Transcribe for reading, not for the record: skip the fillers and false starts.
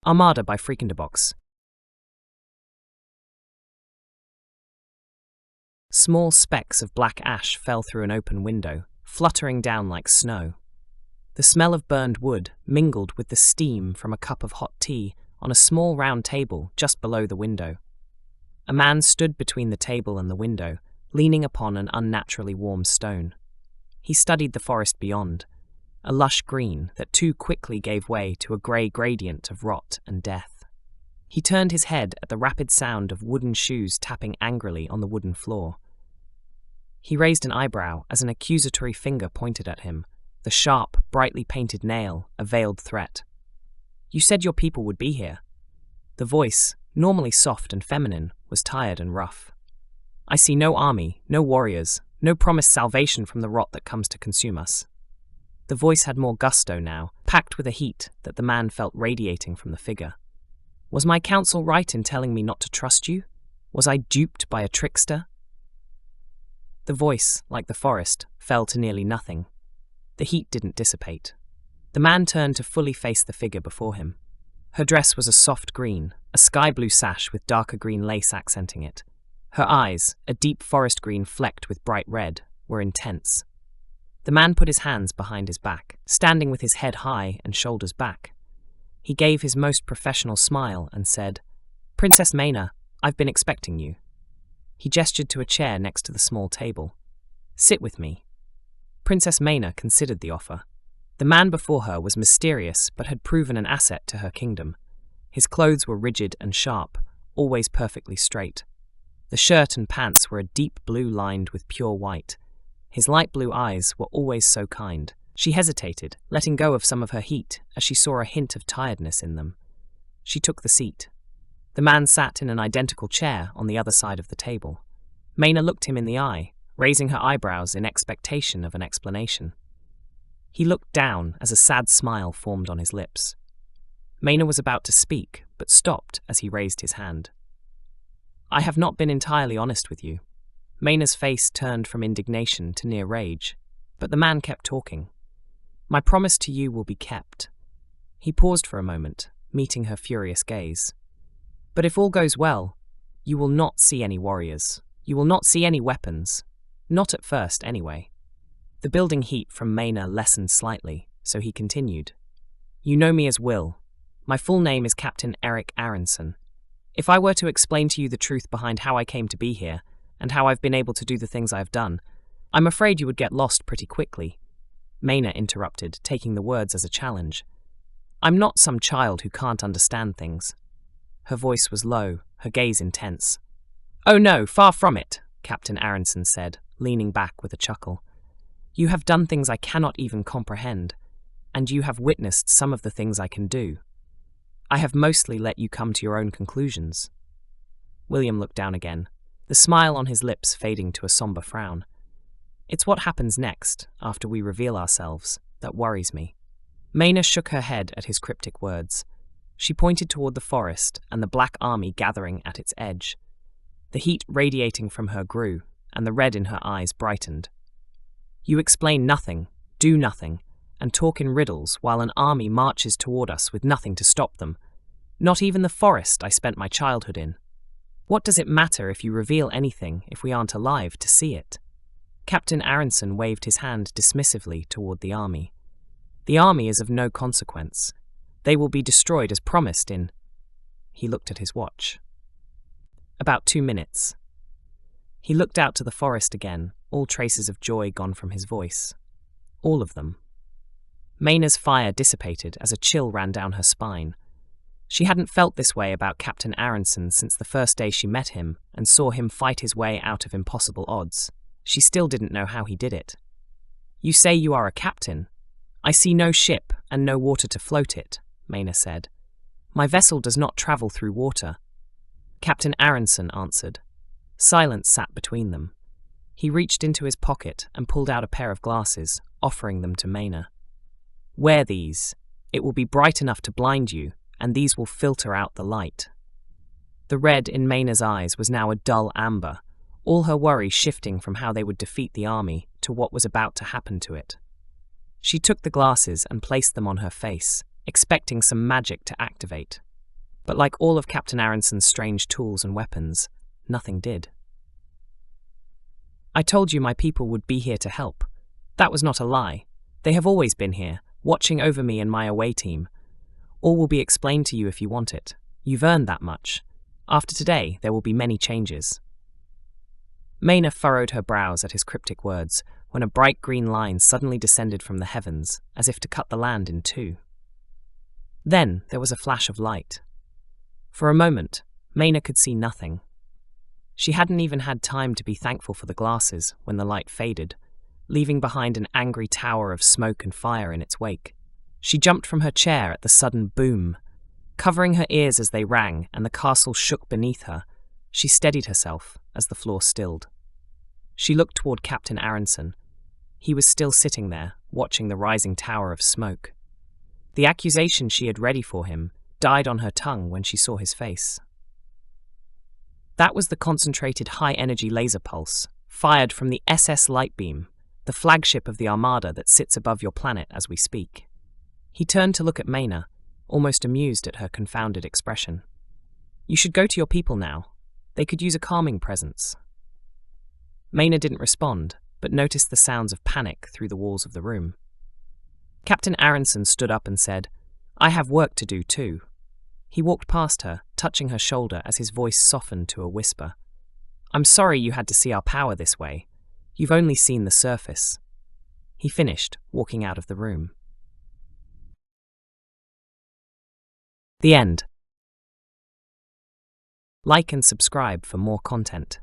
Armada by freakindabox. Small specks of black ash fell through an open window, fluttering down like snow. The smell of burned wood mingled with the steam from a cup of hot tea on a small round table just below the window. A man stood between the table and the window, leaning upon an unnaturally warm stone. He studied the forest beyond, a lush green that too quickly gave way to a grey gradient of rot and death. He turned his head at the rapid sound of wooden shoes tapping angrily on the wooden floor. He raised an eyebrow as an accusatory finger pointed at him, the sharp, brightly painted nail a veiled threat. "You said your people would be here." The voice, normally soft and feminine, was tired and rough. "I see no army, no warriors, no promised salvation from the rot that comes to consume us." The voice had more gusto now, packed with a heat that the man felt radiating from the figure. "Was my counsel right in telling me not to trust you? Was I duped by a trickster?" The voice, like the forest, fell to nearly nothing. The heat didn't dissipate. The man turned to fully face the figure before him. Her dress was a soft green, a sky blue sash with darker green lace accenting it. Her eyes, a deep forest green flecked with bright red, were intense. The man put his hands behind his back, standing with his head high and shoulders back. He gave his most professional smile and said, "Princess Mayna, I've been expecting you." He gestured to a chair next to the small table. "Sit with me." Princess Mayna considered the offer. The man before her was mysterious but had proven an asset to her kingdom. His clothes were rigid and sharp, always perfectly straight. The shirt and pants were a deep blue lined with pure white. His light blue eyes were always so kind. She hesitated, letting go of some of her heat as she saw a hint of tiredness in them. She took the seat. The man sat in an identical chair on the other side of the table. Mayna looked him in the eye, raising her eyebrows in expectation of an explanation. He looked down as a sad smile formed on his lips. Mayna was about to speak, but stopped as he raised his hand. "I have not been entirely honest with you." Mayna's face turned from indignation to near rage, but the man kept talking. "My promise to you will be kept." He paused for a moment, meeting her furious gaze. "But if all goes well, you will not see any warriors. You will not see any weapons. Not at first, anyway." The building heat from Mayna lessened slightly, so he continued. "You know me as Will. My full name is Captain Erick Aaronson. If I were to explain to you the truth behind how I came to be here, and how I've been able to do the things I've done, I'm afraid you would get lost pretty quickly." Mayna interrupted, taking the words as a challenge. "I'm not some child who can't understand things." Her voice was low, her gaze intense. "Oh no, far from it," Captain Aaronson said, leaning back with a chuckle. "You have done things I cannot even comprehend, and you have witnessed some of the things I can do. I have mostly let you come to your own conclusions." William looked down again, the smile on his lips fading to a somber frown. "It's what happens next, after we reveal ourselves, that worries me." Mayna shook her head at his cryptic words. She pointed toward the forest and the black army gathering at its edge. The heat radiating from her grew, and the red in her eyes brightened. "You explain nothing, do nothing, and talk in riddles while an army marches toward us with nothing to stop them. Not even the forest I spent my childhood in. What does it matter if you reveal anything if we aren't alive to see it?" Captain Aaronson waved his hand dismissively toward the army. "The army is of no consequence. They will be destroyed as promised in—" He looked at his watch. "About 2 minutes." He looked out to the forest again, all traces of joy gone from his voice. All of them. Mayna's fire dissipated as a chill ran down her spine. She hadn't felt this way about Captain Aaronson since the first day she met him and saw him fight his way out of impossible odds. She still didn't know how he did it. "You say you are a captain. I see no ship and no water to float it," Mayna said. "My vessel does not travel through water." Captain Aaronson answered. Silence sat between them. He reached into his pocket and pulled out a pair of glasses, offering them to Mayna. "Wear these. It will be bright enough to blind you, and these will filter out the light." The red in Mayna's eyes was now a dull amber, all her worry shifting from how they would defeat the army to what was about to happen to it. She took the glasses and placed them on her face, expecting some magic to activate. But like all of Captain Aaronson's strange tools and weapons, nothing did. I told you my people would be here to help. That was not a lie. They have always been here, watching over me and my away team. All will be explained to you if you want it. You've earned that much. After today, there will be many changes. Mayna furrowed her brows at his cryptic words when a bright green line suddenly descended from the heavens, as if to cut the land in two. Then there was a flash of light. For a moment, Mayna could see nothing. She hadn't even had time to be thankful for the glasses when the light faded, leaving behind an angry tower of smoke and fire in its wake. She jumped from her chair at the sudden boom. Covering her ears as they rang and the castle shook beneath her, she steadied herself as the floor stilled. She looked toward Captain Aaronson. He was still sitting there, watching the rising tower of smoke. The accusation she had ready for him died on her tongue when she saw his face. That was the concentrated high-energy laser pulse, fired from the SS Lightbeam, the flagship of the Armada that sits above your planet as we speak. He turned to look at Mayna, almost amused at her confounded expression. You should go to your people now. They could use a calming presence. Mayna didn't respond, but noticed the sounds of panic through the walls of the room. Captain Aaronson stood up and said, I have work to do too. He walked past her, touching her shoulder as his voice softened to a whisper. I'm sorry you had to see our power this way. You've only seen the surface. He finished, walking out of the room. The end. Like and subscribe for more content.